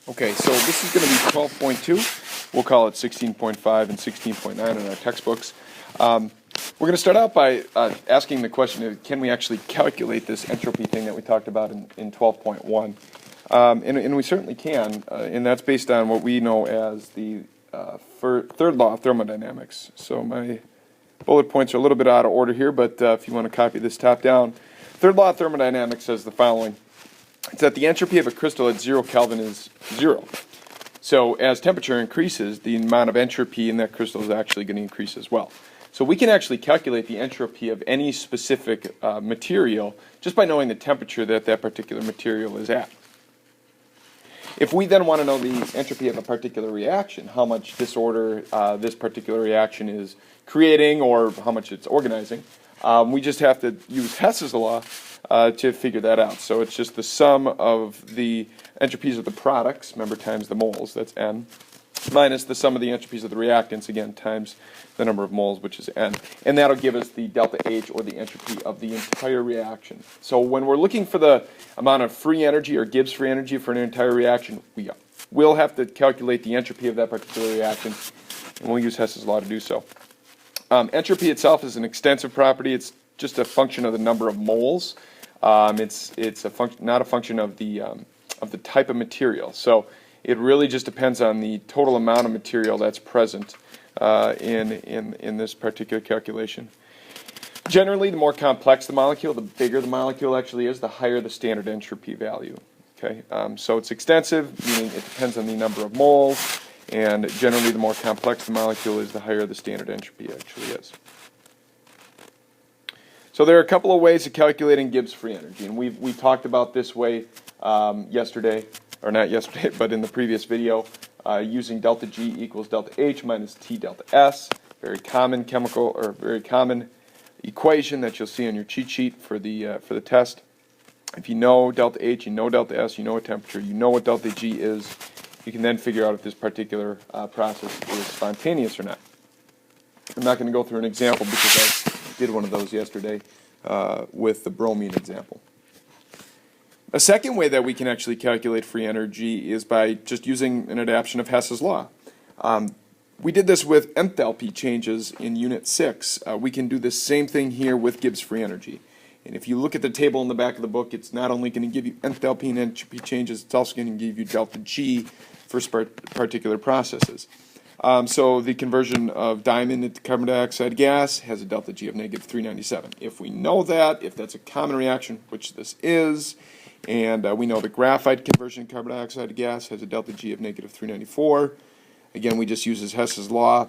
Okay, so this is going to be 12.2. We'll call it 16.5 and 16.9 in our textbooks. We're going to start out by asking the question of, can we actually calculate this entropy thing that we talked about in 12.1? And we certainly can, and that's based on what we know as the third law of thermodynamics. So my bullet points are a little bit out of order here, but if you want to copy this top down, third law of thermodynamics says the following. It's that the entropy of a crystal at 0 Kelvin is 0. So as temperature increases, the amount of entropy in that crystal is actually going to increase as well. So we can actually calculate the entropy of any specific material just by knowing the temperature that that particular material is at. If we then want to know the entropy of a particular reaction, how much disorder this particular reaction is creating or how much it's organizing, we just have to use Hess's law to figure that out. So it's just the sum of the entropies of the products, remember, times the moles, that's N, minus the sum of the entropies of the reactants, again, times the number of moles, which is N. And that'll give us the delta H, or the entropy of the entire reaction. So when we're looking for the amount of free energy or Gibbs free energy for an entire reaction, we will have to calculate the entropy of that particular reaction, and we'll use Hess's law to do so. Entropy itself is an extensive property. It's just a function of the number of moles. It's a function, not a function of the type of material. So it really just depends on the total amount of material that's present in this particular calculation. Generally, the more complex the molecule, the bigger the molecule actually is, the higher the standard entropy value. Okay, so it's extensive, meaning it depends on the number of moles, and generally the more complex the molecule is, the higher the standard entropy actually is. So there are a couple of ways of calculating Gibbs free energy, and we talked about this way yesterday, or not yesterday, but in the previous video, using delta G equals delta H minus T delta S. Very common chemical, or very common equation that you'll see on your cheat sheet for the test. If you know delta H, you know delta S, you know what temperature, you know what delta G is, you can then figure out if this particular process is spontaneous or not. I'm not going to go through an example because I did one of those yesterday with the bromine example. A second way that we can actually calculate free energy is by just using an adaptation of Hess's law. We did this with enthalpy changes in Unit 6. We can do the same thing here with Gibbs free energy. And if you look at the table in the back of the book, it's not only going to give you enthalpy and entropy changes, it's also going to give you delta G for particular processes. So the conversion of diamond into carbon dioxide gas has a delta G of negative 397. If we know that, if that's a common reaction, which this is, and we know the graphite conversion to carbon dioxide gas has a delta G of negative 394. Again, we just use Hess's law,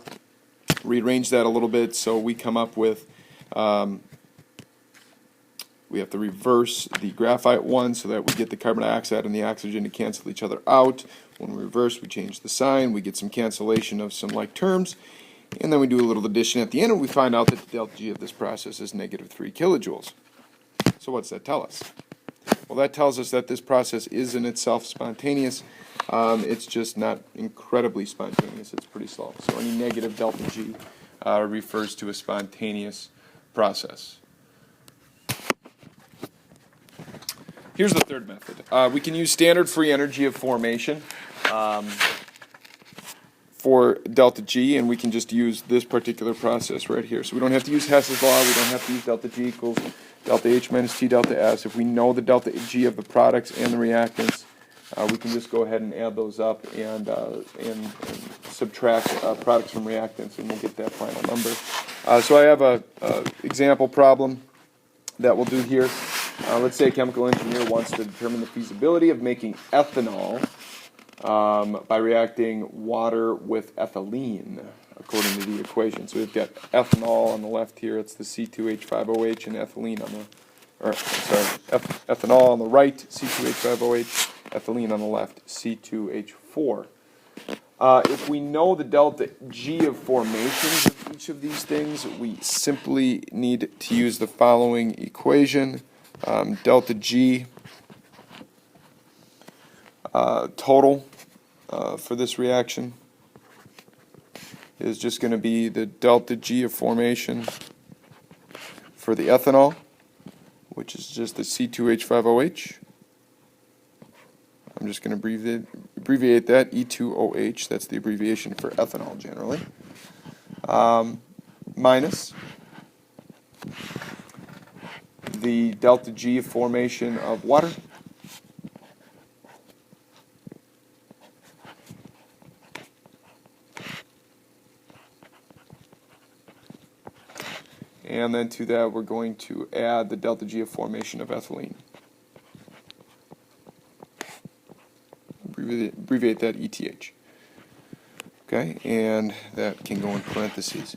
rearrange that a little bit, so we come up with, we have to reverse the graphite one so that we get the carbon dioxide and the oxygen to cancel each other out. When we reverse, we change the sign, we get some cancellation of some like terms, and then we do a little addition at the end, and we find out that the delta G of this process is negative 3 kilojoules. So what's that tell us? Well, that tells us that this process is in itself spontaneous. It's just not incredibly spontaneous. It's pretty slow. So any negative delta G refers to a spontaneous process. Here's the third method. We can use standard free energy of formation for delta G, and we can just use this particular process right here. So we don't have to use Hess's law. We don't have to use delta G equals delta H minus T delta S. If we know the delta G of the products and the reactants, we can just go ahead and add those up and subtract products from reactants, and we'll get that final number. So I have a example problem that we'll do here. Let's say a chemical engineer wants to determine the feasibility of making ethanol by reacting water with ethylene, according to the equation. So we've got ethanol on the left here, it's the C2H5OH, and ethylene on the, ethanol on the right, C2H5OH, ethylene on the left, C2H4. If we know the delta G of formations of each of these things, we simply need to use the following equation. Delta G total for this reaction is just going to be the delta G of formation for the ethanol, which is just the C2H5OH. I'm just going to abbreviate that E2OH, that's the abbreviation for ethanol generally, minus the delta G formation of water, and then to that we're going to add the delta G of formation of ethylene. Abbreviate that ETH. Okay, and that can go in parentheses.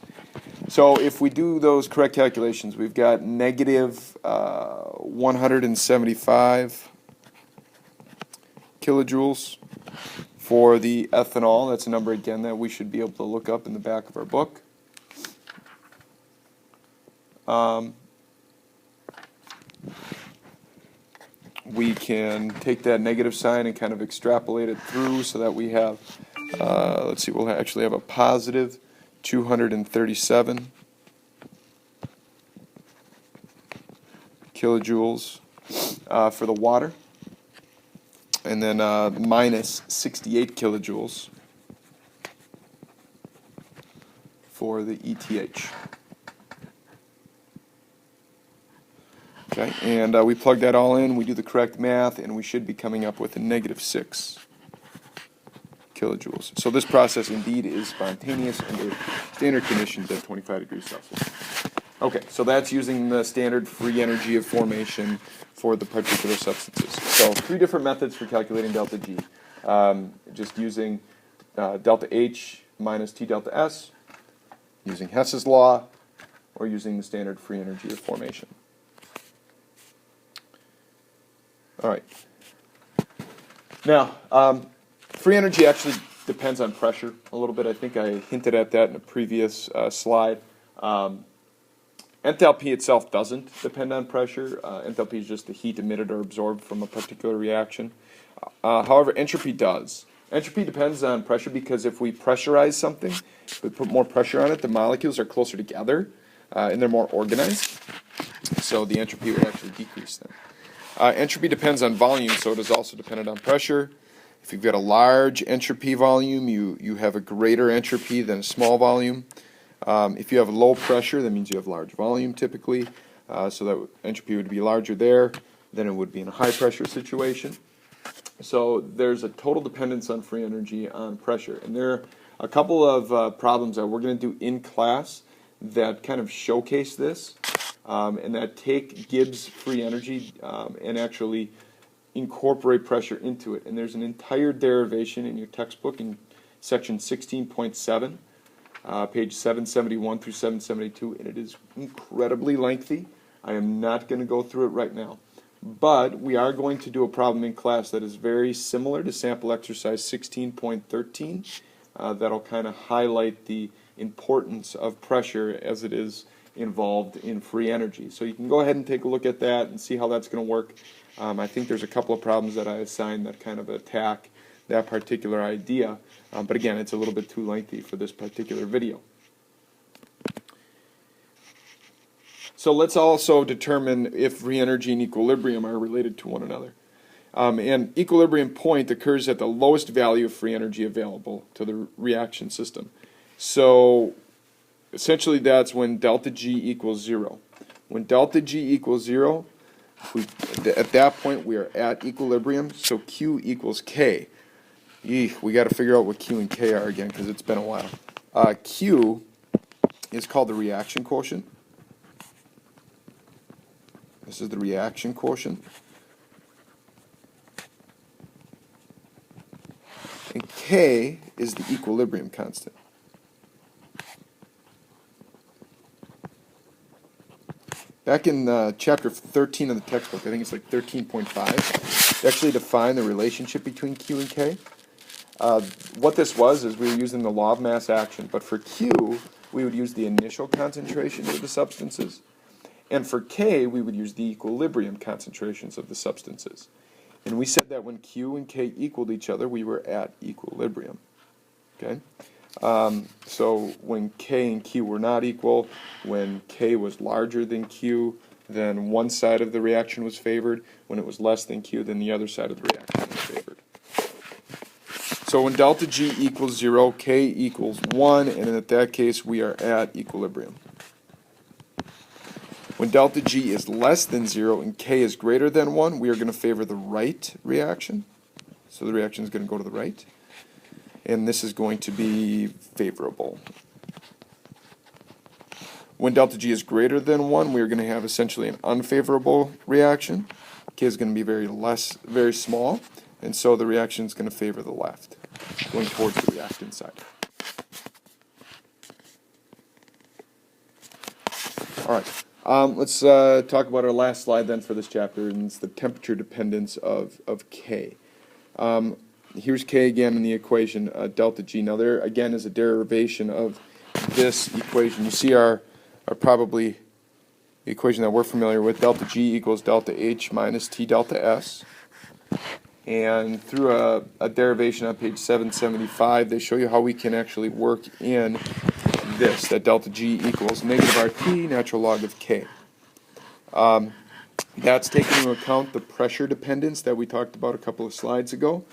So if we do those correct calculations, we've got negative 175 kilojoules for the ethanol. That's a number, again, that we should be able to look up in the back of our book. We can take that negative sign and kind of extrapolate it through so that we have, let's see, we'll actually have a positive 237 kilojoules for the water, and then minus 68 kilojoules for the ETH. Okay, and we plug that all in, we do the correct math, and we should be coming up with a negative 6 kilojoules. So this process indeed is spontaneous under standard conditions at 25 degrees Celsius. Okay, so that's using the standard free energy of formation for the particular substances. So 3 different methods for calculating delta G. Just using delta H minus T delta S, using Hess's law, or using the standard free energy of formation. All right. Now, free energy actually depends on pressure a little bit. I think I hinted at that in a previous slide. Enthalpy itself doesn't depend on pressure. Enthalpy is just the heat emitted or absorbed from a particular reaction. However, entropy does. Entropy depends on pressure because if we pressurize something, if we put more pressure on it, the molecules are closer together and they're more organized. So the entropy would actually decrease then. Entropy depends on volume, so it is also dependent on pressure. If you've got a large entropy volume, you have a greater entropy than a small volume. If you have low pressure, that means you have large volume typically, so that entropy would be larger there than it would be in a high pressure situation. So there's a total dependence on free energy on pressure. And there are a couple of problems that we're going to do in class that kind of showcase this. And that take Gibbs free energy and actually incorporate pressure into it. And there's an entire derivation in your textbook in section 16.7, page 771 through 772, and it is incredibly lengthy. I am not going to go through it right now. But we are going to do a problem in class that is very similar to sample exercise 16.13 that'll kind of highlight the importance of pressure as it is involved in free energy. So you can go ahead and take a look at that and see how that's going to work. I think there's a couple of problems that I assigned that kind of attack that particular idea. But again, it's a little bit too lengthy for this particular video. So let's also determine if free energy and equilibrium are related to one another. And equilibrium point occurs at the lowest value of free energy available to the reaction system. So essentially that's when delta G equals 0. When delta G equals 0, at that point we are at equilibrium, so Q equals K. We got to figure out what Q and K are again because it's been a while. Q is called the reaction quotient. This is the reaction quotient. And K is the equilibrium constant. Back in chapter 13 of the textbook, I think it's like 13.5, they actually define the relationship between Q and K. What this was is we were using the law of mass action, but for Q, we would use the initial concentration of the substances. And for K, we would use the equilibrium concentrations of the substances. And we said that when Q and K equaled each other, we were at equilibrium. Okay? So when K and Q were not equal, when K was larger than Q, then one side of the reaction was favored. When it was less than Q, then the other side of the reaction was favored. So when delta G equals 0, K equals 1, and in that case we are at equilibrium. When delta G is less than 0 and K is greater than 1, we are going to favor the right reaction. So the reaction is going to go to the right. And this is going to be favorable. When delta G is greater than 1, we are going to have essentially an unfavorable reaction. K is going to be very small, and so the reaction is going to favor the left, going towards the reactant side. All right. Let's talk about our last slide then for this chapter, and it's the temperature dependence of K. Here's K again in the equation, delta G. Now there again is a derivation of this equation. You see our probably the equation that we're familiar with, delta G equals delta H minus T delta S. And through a derivation on page 775, they show you how we can actually work in this, that delta G equals negative RT, natural log of K. That's taking into account the pressure dependence that we talked about a couple of slides ago,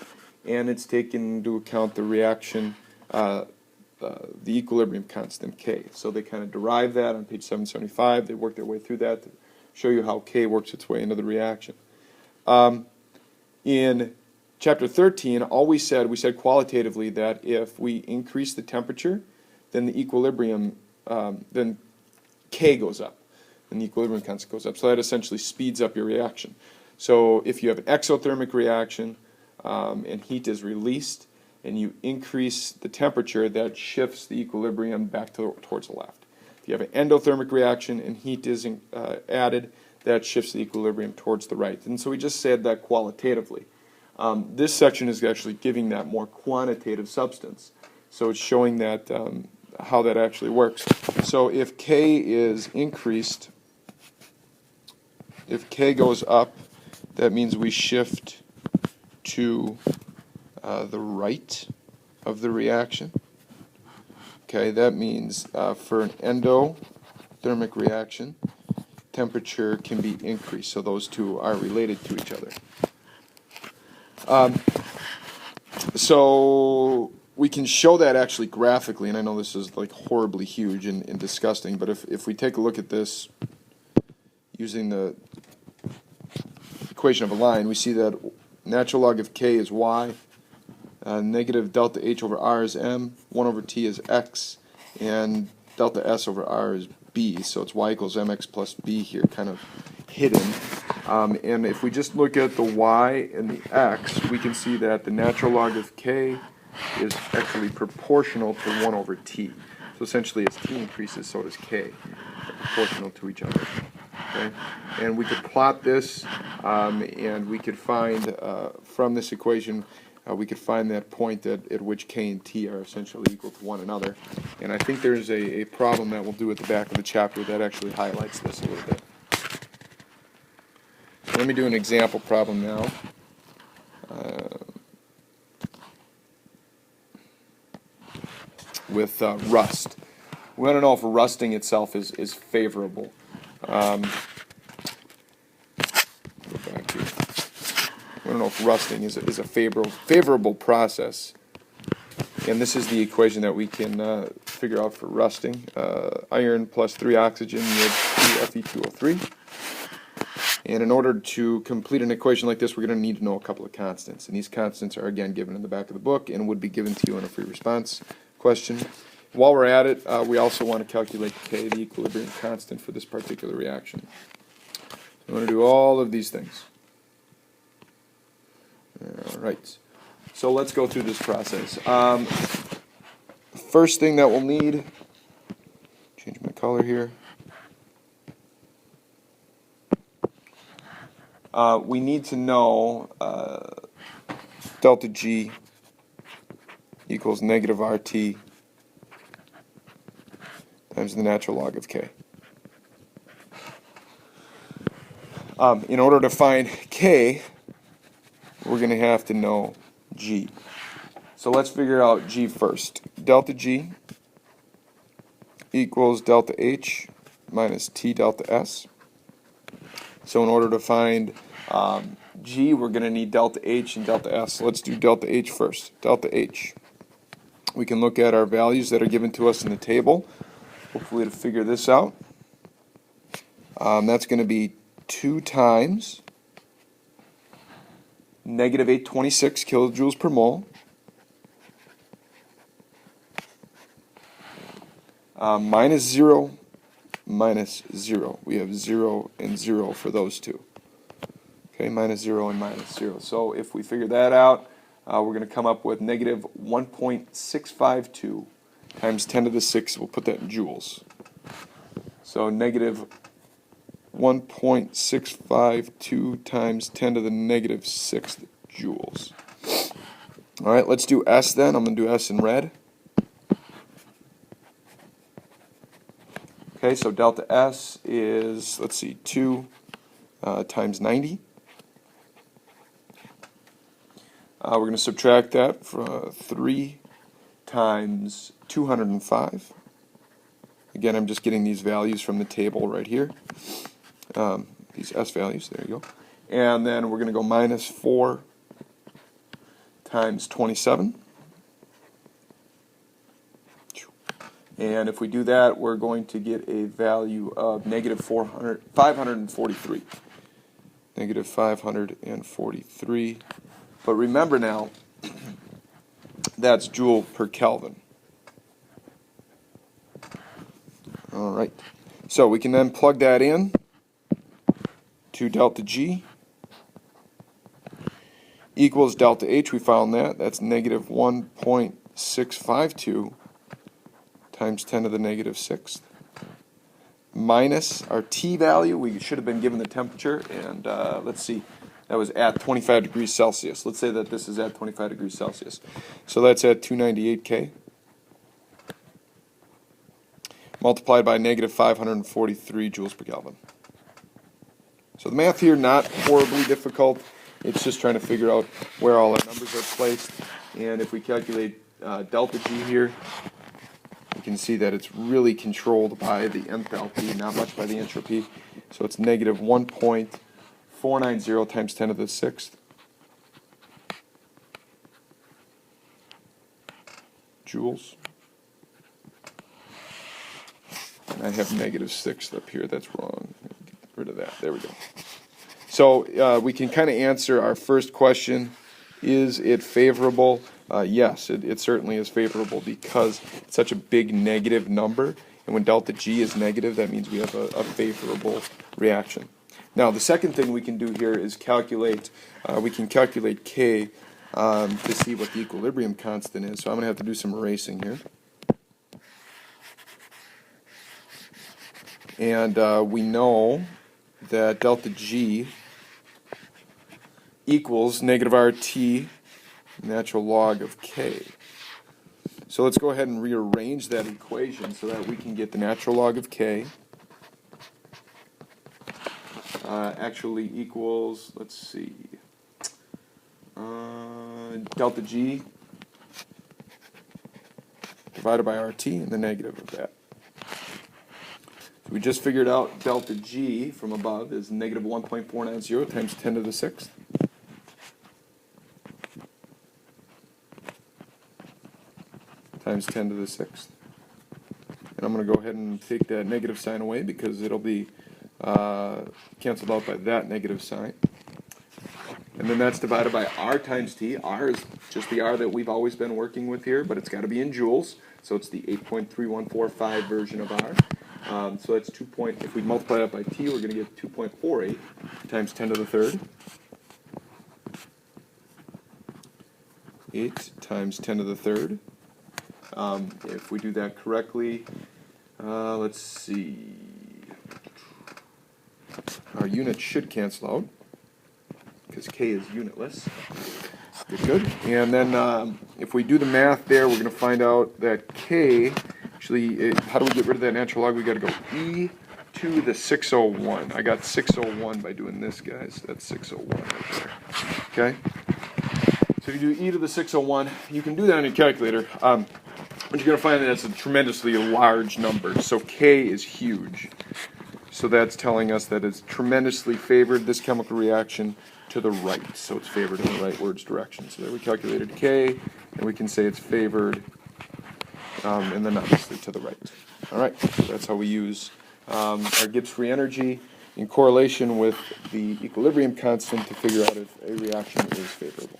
and it's taken into account the reaction, the equilibrium constant K. So they kind of derive that on page 775. They work their way through that to show you how K works its way into the reaction. In chapter 13, all we said qualitatively that if we increase the temperature, then the equilibrium, then K goes up, and the equilibrium constant goes up. So that essentially speeds up your reaction. So if you have an exothermic reaction and heat is released, and you increase the temperature, that shifts the equilibrium back towards the left. If you have an endothermic reaction and heat is added, that shifts the equilibrium towards the right. And so we just said that qualitatively. This section is actually giving that more quantitative substance. So it's showing that how that actually works. So if K is increased, if K goes up, that means we shift to the right of the reaction. Okay, that means for an endothermic reaction, temperature can be increased. So those two are related to each other. So we can show that actually graphically, and I know this is like horribly huge and disgusting, but if we take a look at this using the equation of a line, we see that natural log of K is Y, negative delta H over R is M, 1 over T is X, and delta S over R is B, so it's Y equals MX plus B here, kind of hidden. And if we just look at the Y and the X, we can see that the natural log of K is actually proportional to 1 over T. So essentially as T increases, so does K. They're proportional to each other. Okay? And we could plot this, and we could find, from this equation, we could find that point at which K and T are essentially equal to one another. And I think there's a problem that we'll do at the back of the chapter that actually highlights this a little bit. So let me do an example problem now. With rust. We want to know if rusting itself is favorable. Go back here. We want to know if rusting is a favorable process. And this is the equation that we can figure out for rusting. Iron plus 3 oxygen yields 2 Fe2O3. And in order to complete an equation like this, we're going to need to know a couple of constants. And these constants are again given in the back of the book and would be given to you in a free response question. While we're at it, we also want to calculate K, the equilibrium constant for this particular reaction. We want to do all of these things. All right. So let's go through this process. First thing that we'll need, change my color here. We need to know delta G equals negative RT times the natural log of K. In order to find K, we're going to have to know G. So let's figure out G first. Delta G equals delta H minus T delta S. So in order to find G, we're going to need delta H and delta S. So let's do delta H first. Delta H. We can look at our values that are given to us in the table, hopefully to figure this out. That's going to be 2 times negative 826 kilojoules per mole minus 0 minus 0. We have 0 and 0 for those two. Okay, minus 0 and minus 0. So if we figure that out, we're going to come up with negative 1.652 times 10 to the 6th. We'll put that in joules. So negative 1.652 times 10 to the negative 6th joules. All right, let's do S then. I'm going to do S in red. Okay, so delta S is, let's see, 2 times 90. We're going to subtract that from 3 times 205. Again, I'm just getting these values from the table right here. These S values, there you go. And then we're going to go minus 4 times 27. And if we do that, we're going to get a value of negative 543. Negative 543. But remember now, that's joule per Kelvin. All right. So we can then plug that in to delta G equals delta H. We found that. That's negative 1.652 times 10 to the negative 6th minus our T value. We should have been given the temperature, and let's see. That was at 25 degrees Celsius. Let's say that this is at 25 degrees Celsius. So that's at 298 K. Multiplied by negative 543 joules per Kelvin. So the math here, not horribly difficult. It's just trying to figure out where all our numbers are placed. And if we calculate delta G here, you can see that it's really controlled by the enthalpy, not much by the entropy. So it's negative 1.490 times 10 to the 6th joules. And I have negative 6th up here. That's wrong. Get rid of that. There we go. So we can kind of answer our first question. Is it favorable? Yes, it certainly is favorable because it's such a big negative number. And when delta G is negative, that means we have a favorable reaction. Now, the second thing we can do here is calculate, we can calculate K to see what the equilibrium constant is. So I'm going to have to do some erasing here. And we know that delta G equals negative RT natural log of K. So let's go ahead and rearrange that equation so that we can get the natural log of K actually equals, let's see, delta G divided by RT and the negative of that. So we just figured out delta G from above is negative 1.490 times 10 to the 6th. Times 10 to the 6th. And I'm going to go ahead and take that negative sign away because it'll be canceled out by that negative sign. And then that's divided by R times T. R is just the R that we've always been working with here, but it's got to be in joules. So it's the 8.3145 version of R. So that's if we multiply that by T, we're going to get 2.48 times 10 to the 3rd. 8 times 10 to the 3rd. If we do that correctly, let's see. Our units should cancel out because K is unitless. Good. And then if we do the math there, we're going to find out that K, actually, how do we get rid of that natural log? We got to go e to the 601. I got 601 by doing this, guys. That's 601 right there. Okay? So if you do e to the 601, you can do that on your calculator. But you're going to find that it's a tremendously large number. So K is huge. So that's telling us that it's tremendously favored, this chemical reaction, to the right, so it's favored in the rightwards direction. So there we calculated K, and we can say it's favored, and then obviously to the right. All right, so that's how we use our Gibbs free energy in correlation with the equilibrium constant to figure out if a reaction is favorable.